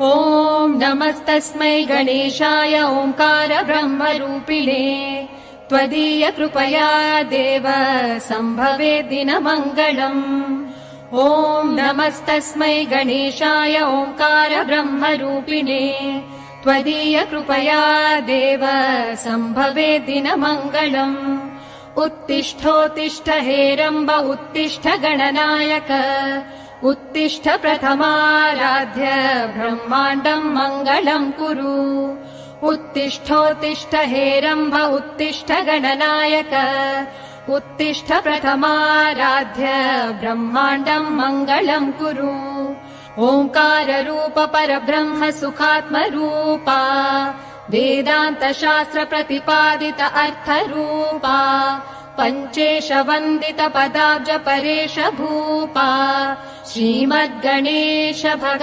ॐ नमस्तस्मै गणेशाय ओंकार ब्रह्मरूपिणे त्वदीय कृपया देव सम्भवे दिनमङ्गलम्। ॐ नमस्तस्मै गणेशाय ओंकार ब्रह्मरूपिणे त्वदीय कृपया देव सम्भवे दिनमङ्गलम्। उत्तिष्ठोत्तिष्ठ हेरम्ब उत्तिष्ठ गणनायक उत्तिष्ठ प्रथमाराध्य ब्रह्माण्डम् मङ्गलम् कुरु। उत्तिष्ठोत्तिष्ठ हेरम्ब उत्तिष्ठ गणनायक उत्तिष्ठ प्रथमाराध्य ब्रह्माण्डम् मङ्गलम् कुरु। ओङ्काररूप परब्रह्म सुखात्मरूपा वेदान्त शास्त्र प्रतिपादित अर्थरूपा पञ्चेश वन्दित पदाब्ज परेश भूपा श्रीमद्गणेश भगवान्